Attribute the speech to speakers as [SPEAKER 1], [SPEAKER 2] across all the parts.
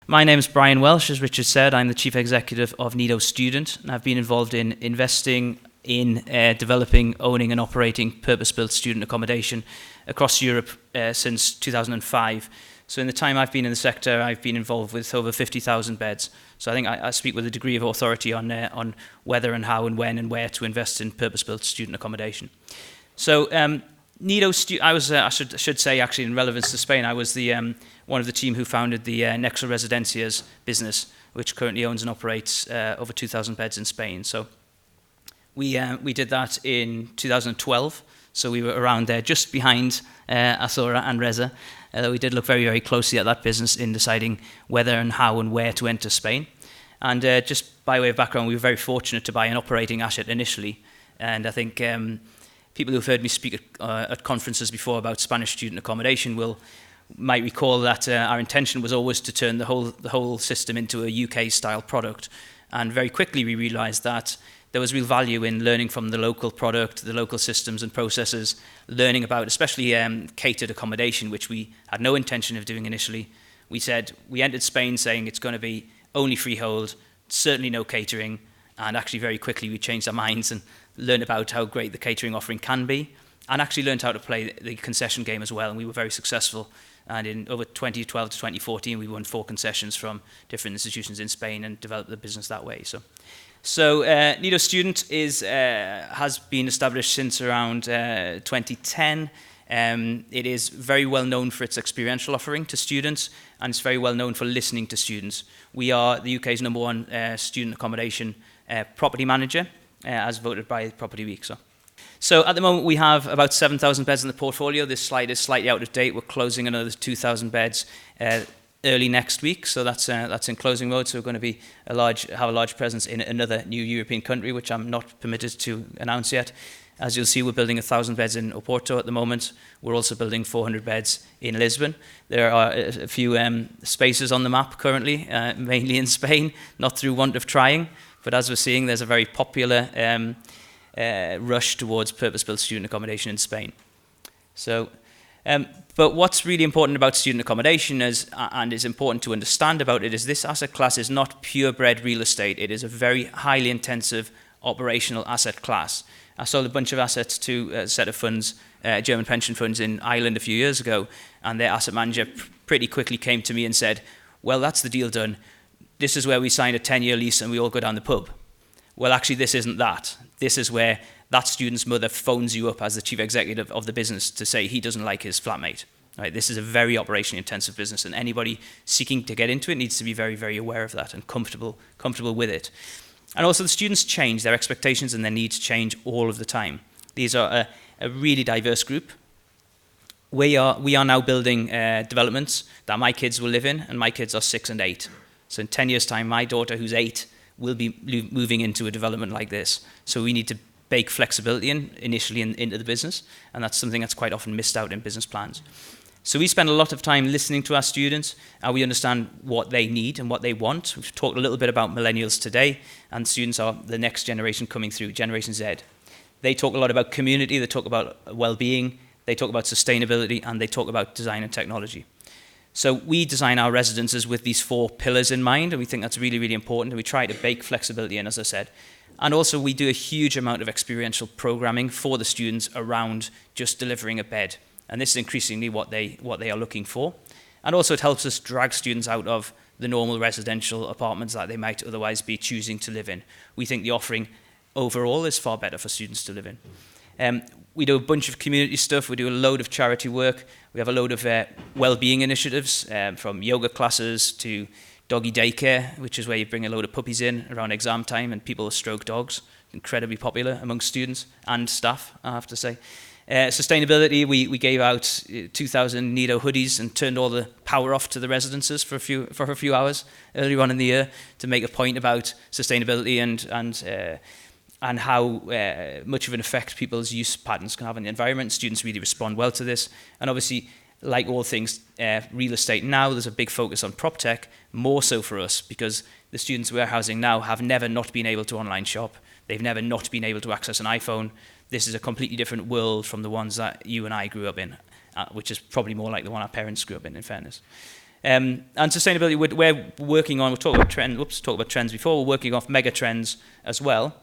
[SPEAKER 1] My name is Brian Welsh. As Richard said, I'm the Chief Executive of Nido Student, and I've been involved in investing in developing, owning and operating purpose-built student accommodation across Europe since 2005. So in the time I've been in the sector, I've been involved with over 50,000 beds. So I think I speak with a degree of authority on whether and how and when and where to invest in purpose-built student accommodation. So Nido, I should say actually in relevance to Spain, I was the one of the team who founded the Nexo Residencias business, which currently owns and operates over 2,000 beds in Spain. So we did that in 2012. So we were around there, just behind Azora and Reza. We did look very, very closely at that business in deciding whether and how and where to enter Spain. And just by way of background, we were very fortunate to buy an operating asset initially. And I think people who've heard me speak at conferences before about Spanish student accommodation might recall that our intention was always to turn the whole system into a UK-style product. And very quickly we realized that there was real value in learning from the local product, the local systems and processes, learning about especially catered accommodation, which we had no intention of doing initially. We entered Spain saying it's going to be only freehold, certainly no catering, and actually very quickly we changed our minds and learned about how great the catering offering can be, and actually learned how to play the concession game as well, and we were very successful. And in over 2012 to 2014, we won 4 concessions from different institutions in Spain and developed the business that way. So Nido Student has been established since around 2010. It is very well known for its experiential offering to students, and it's very well known for listening to students. We are the UK's #1 student accommodation property manager, as voted by Property Week. So at the moment we have about 7,000 beds in the portfolio. This slide is slightly out of date. We're closing another 2,000 beds early next week, so that's in closing mode. So we're going to have a large presence in another new European country, which I'm not permitted to announce yet. As you'll see, we're building 1,000 beds in Oporto at the moment. We're also building 400 beds in Lisbon. There are a few spaces on the map currently, mainly in Spain, not through want of trying, but as we're seeing, there's a very popular rush towards purpose-built student accommodation in Spain. But what's really important about student accommodation and is important to understand about it is this asset class is not purebred real estate. It is a very highly intensive operational asset class. I sold a bunch of assets to a set of funds, German pension funds in Ireland a few years ago, and their asset manager pretty quickly came to me and said, well, that's the deal done. This is where we sign a 10-year lease and we all go down the pub. Well, actually, this isn't that. This is where that student's mother phones you up as the chief executive of the business to say he doesn't like his flatmate. Right? This is a very operationally intensive business, and anybody seeking to get into it needs to be very, very aware of that and comfortable with it. And also the students change, their expectations and their needs change all of the time. These are a really diverse group. We are now building developments that my kids will live in, and my kids are 6 and 8. So in 10 years' time, my daughter, who's 8, will be moving into a development like this. So we need to bake flexibility initially into the business, and that's something that's quite often missed out in business plans. So we spend a lot of time listening to our students, and we understand what they need and what they want. We've talked a little bit about millennials today, and students are the next generation coming through, Generation Z. They talk a lot about community, they talk about well-being, they talk about sustainability, and they talk about design and technology. So we design our residences with these 4 pillars in mind, and we think that's really, really important, and we try to bake flexibility in, as I said. And also we do a huge amount of experiential programming for the students around just delivering a bed. And this is increasingly what they are looking for. And also it helps us drag students out of the normal residential apartments that they might otherwise be choosing to live in. We think the offering overall is far better for students to live in. We do a bunch of community stuff. We do a load of charity work. We have a load of well-being initiatives, from yoga classes to doggy daycare, which is where you bring a load of puppies in around exam time and people stroke dogs. Incredibly popular amongst students and staff, I have to say. Sustainability, we gave out 2,000 Nido hoodies and turned all the power off to the residences for a few hours earlier on in the year to make a point about sustainability and how much of an effect people's use patterns can have on the environment. Students really respond well to this. And obviously, like all things real estate now, there's a big focus on prop tech, more so for us, because the students we're housing now have never not been able to online shop. They've never not been able to access an iPhone. This is a completely different world from the ones that you and I grew up in, which is probably more like the one our parents grew up in fairness. And sustainability, we're working on, we'll talk about trends before, we're working off mega trends as well.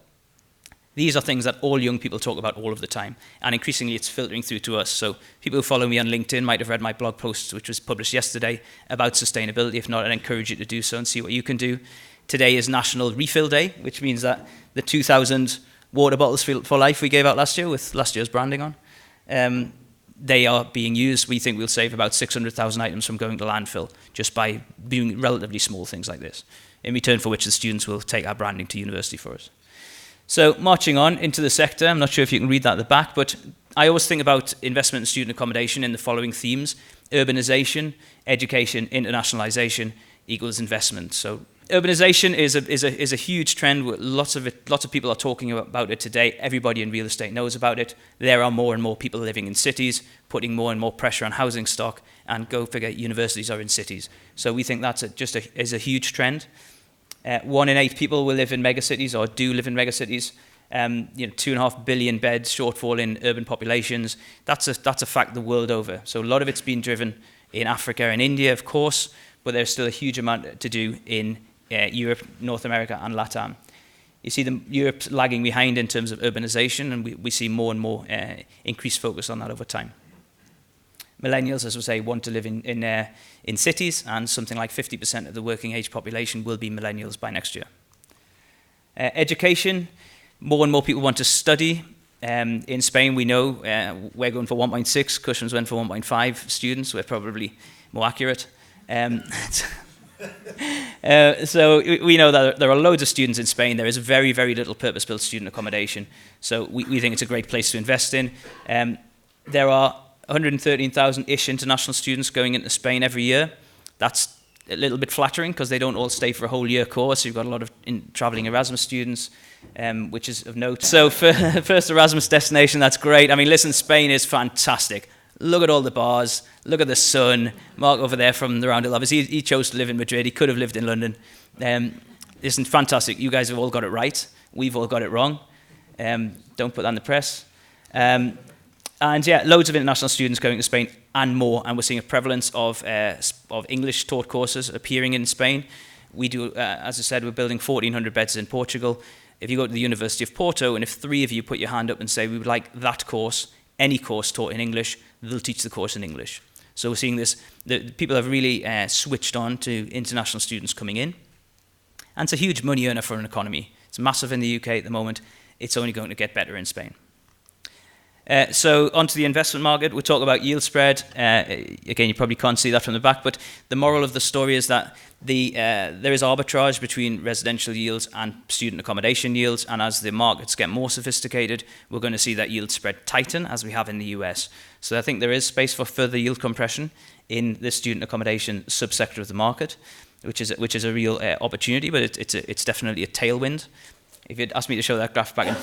[SPEAKER 1] These are things that all young people talk about all of the time, and increasingly it's filtering through to us. So people who follow me on LinkedIn might have read my blog post, which was published yesterday, about sustainability. If not, I'd encourage you to do so and see what you can do. Today is National Refill Day, which means that the 2,000 water bottles for life we gave out last year with last year's branding on, they are being used. We think we'll save about 600,000 items from going to landfill just by doing relatively small things like this, in return for which the students will take our branding to university for us. So marching on into the sector, I'm not sure if you can read that at the back, but I always think about investment in student accommodation in the following themes: urbanisation, education, internationalisation equals investment. So urbanisation is a huge trend. Lots of people are talking about it today. Everybody in real estate knows about it. There are more and more people living in cities, putting more and more pressure on housing stock, and go figure, universities are in cities. So we think that's is a huge trend. 1 in 8 people will live in megacities or do live in megacities. 2.5 billion beds shortfall in urban populations. That's a fact the world over. So a lot of it's been driven in Africa and India, of course, but there's still a huge amount to do in Europe, North America, and LATAM. You see Europe's lagging behind in terms of urbanisation, and we see more and more increased focus on that over time. Millennials, as we say, want to live in cities, and something like 50% of the working age population will be millennials by next year. Education, more and more people want to study. In Spain, we know we're going for 1.6, Cushman's went for 1.5 students. We're probably more accurate. So we know that there are loads of students in Spain. There is very, very little purpose-built student accommodation. So we think it's a great place to invest in. There are 113,000-ish international students going into Spain every year. That's a little bit flattering because they don't all stay for a whole year course. You've got a lot of traveling Erasmus students, which is of note. So for first Erasmus destination, that's great. I mean, listen, Spain is fantastic. Look at all the bars. Look at the sun. Mark over there from the round of lovers. He chose to live in Madrid. He could have lived in London. Isn't fantastic? You guys have all got it right. We've all got it wrong. Don't put that in the press. And yeah, loads of international students going to Spain and more. And we're seeing a prevalence of English taught courses appearing in Spain. We do, as I said, we're building 1,400 beds in Portugal. If you go to the University of Porto, and if 3 of you put your hand up and say, we would like that course, any course taught in English, they'll teach the course in English. So we're seeing this, people have really switched on to international students coming in. And it's a huge money earner for an economy. It's massive in the UK at the moment. It's only going to get better in Spain. So onto the investment market, we'll talk about yield spread. Again, you probably can't see that from the back, but the moral of the story is that there is arbitrage between residential yields and student accommodation yields, and as the markets get more sophisticated, we're going to see that yield spread tighten, as we have in the US. So I think there is space for further yield compression in the student accommodation subsector of the market, which is a real opportunity, but it's definitely a tailwind. If you'd asked me to show that graph back in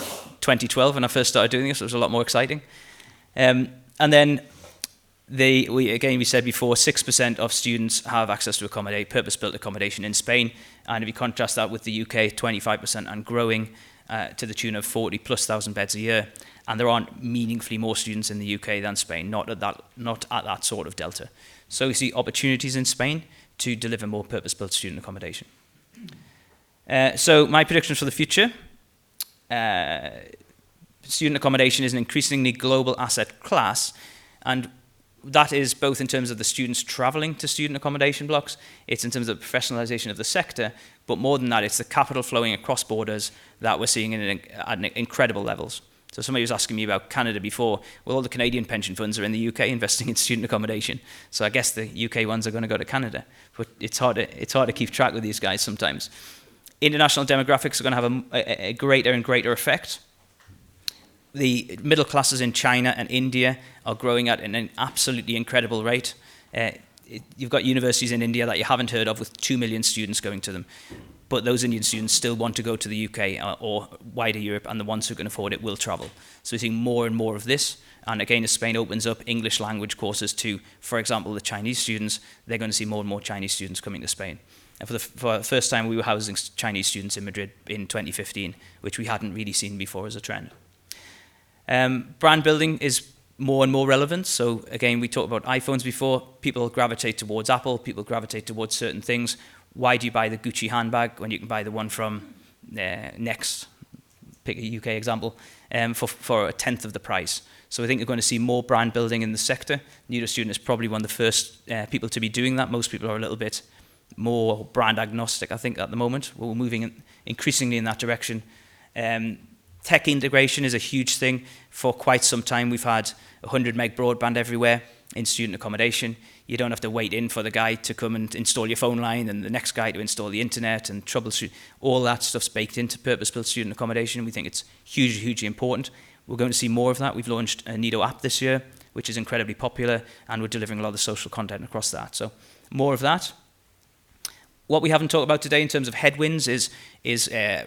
[SPEAKER 1] 2012 when I first started doing this, it was a lot more exciting. And then we said before, 6% of students have access to purpose-built accommodation in Spain. And if you contrast that with the UK, 25% and growing to the tune of 40,000+ beds a year. And there aren't meaningfully more students in the UK than Spain, not at that sort of delta. So we see opportunities in Spain to deliver more purpose-built student accommodation. So my predictions for the future, student accommodation is an increasingly global asset class, and that is both in terms of the students traveling to student accommodation blocks, it's in terms of the professionalization of the sector, but more than that, it's the capital flowing across borders that we're seeing at incredible levels. So somebody was asking me about Canada before. Well, all the Canadian pension funds are in the UK investing in student accommodation, so I guess the UK ones are going to go to Canada, but it's hard to keep track with these guys sometimes. International demographics are going to have a greater and greater effect. The middle classes in China and India are growing at an absolutely incredible rate. You've got universities in India that you haven't heard of with 2 million students going to them. But those Indian students still want to go to the UK or wider Europe, and the ones who can afford it will travel. So we're seeing more and more of this. And again, as Spain opens up English language courses to, for example, the Chinese students, they're going to see more and more Chinese students coming to Spain. And for the first time, we were housing Chinese students in Madrid in 2015, which we hadn't really seen before as a trend. Brand building is more and more relevant. So again, we talked about iPhones before. People gravitate towards Apple. People gravitate towards certain things. Why do you buy the Gucci handbag when you can buy the one from Next, pick a UK example, for a tenth of the price? So I think you're going to see more brand building in the sector. Nido Student is probably one of the first people to be doing that. Most people are a little bit more brand agnostic, I think, at the moment. We're moving increasingly in that direction. Tech integration is a huge thing. For quite some time, we've had 100 meg broadband everywhere in student accommodation. You don't have to wait in for the guy to come and install your phone line and the next guy to install the internet and troubleshoot. All that stuff's baked into purpose-built student accommodation. We think it's hugely, hugely important. We're going to see more of that. We've launched a Nido app this year, which is incredibly popular, and we're delivering a lot of social content across that. So more of that. What we haven't talked about today in terms of headwinds is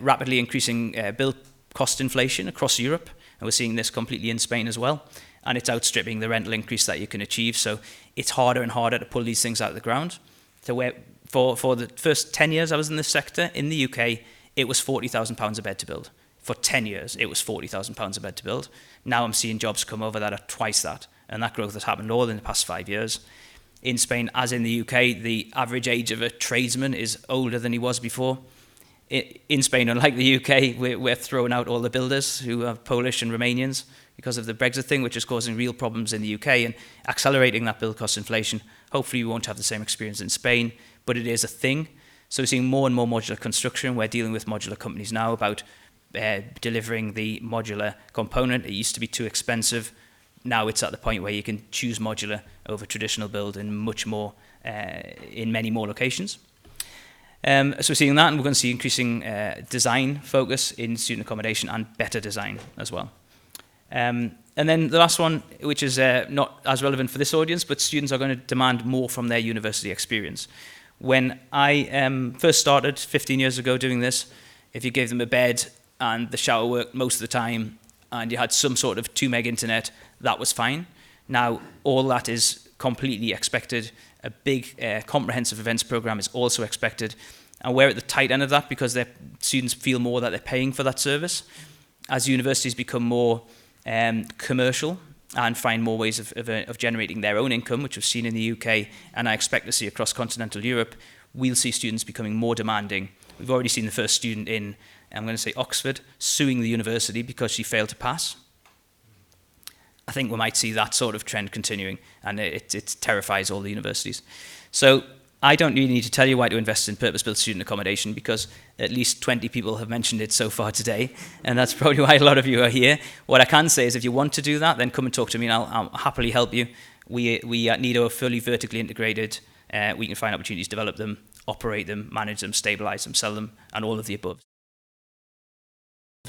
[SPEAKER 1] rapidly increasing build cost inflation across Europe, and we're seeing this completely in Spain as well, and it's outstripping the rental increase that you can achieve, so it's harder and harder to pull these things out of the ground. So for the first 10 years I was in this sector, in the UK, it was £40,000 a bed to build. For 10 years, it was £40,000 a bed to build. Now I'm seeing jobs come over that are twice that, and that growth has happened all in the past 5 years. In Spain, as in the UK, the average age of a tradesman is older than he was before. In Spain, unlike the UK, we're throwing out all the builders who are Polish and Romanians because of the Brexit thing, which is causing real problems in the UK and accelerating that build cost inflation. Hopefully we won't have the same experience in Spain, but it is a thing. So we're seeing more and more modular construction. We're dealing with modular companies now about delivering the modular component. It used to be too expensive. Now it's at the point where you can choose modular over traditional build in much more, in many more locations. So we're seeing that, and we're going to see increasing design focus in student accommodation and better design as well. And then the last one, which is not as relevant for this audience, but students are going to demand more from their university experience. When I first started 15 years ago doing this, if you gave them a bed and the shower worked most of the time and you had some sort of 2 meg internet, that was fine. Now all that is completely expected. A big comprehensive events program is also expected, and we're at the tight end of that because their students feel more that they're paying for that service. As universities become more commercial and find more ways of generating their own income, which we've seen in the UK, and I expect to see across continental Europe, we'll see students becoming more demanding. We've already seen the first student in, I'm going to say Oxford, suing the university because she failed to pass. I think we might see that sort of trend continuing, and it terrifies all the universities. So I don't really need to tell you why to invest in purpose-built student accommodation, because at least 20 people have mentioned it so far today, and that's probably why a lot of you are here. What I can say is if you want to do that, then come and talk to me and I'll happily help you. We at Nido are fully vertically integrated. We can find opportunities, develop them, operate them, manage them, stabilize them, sell them, and all of the above.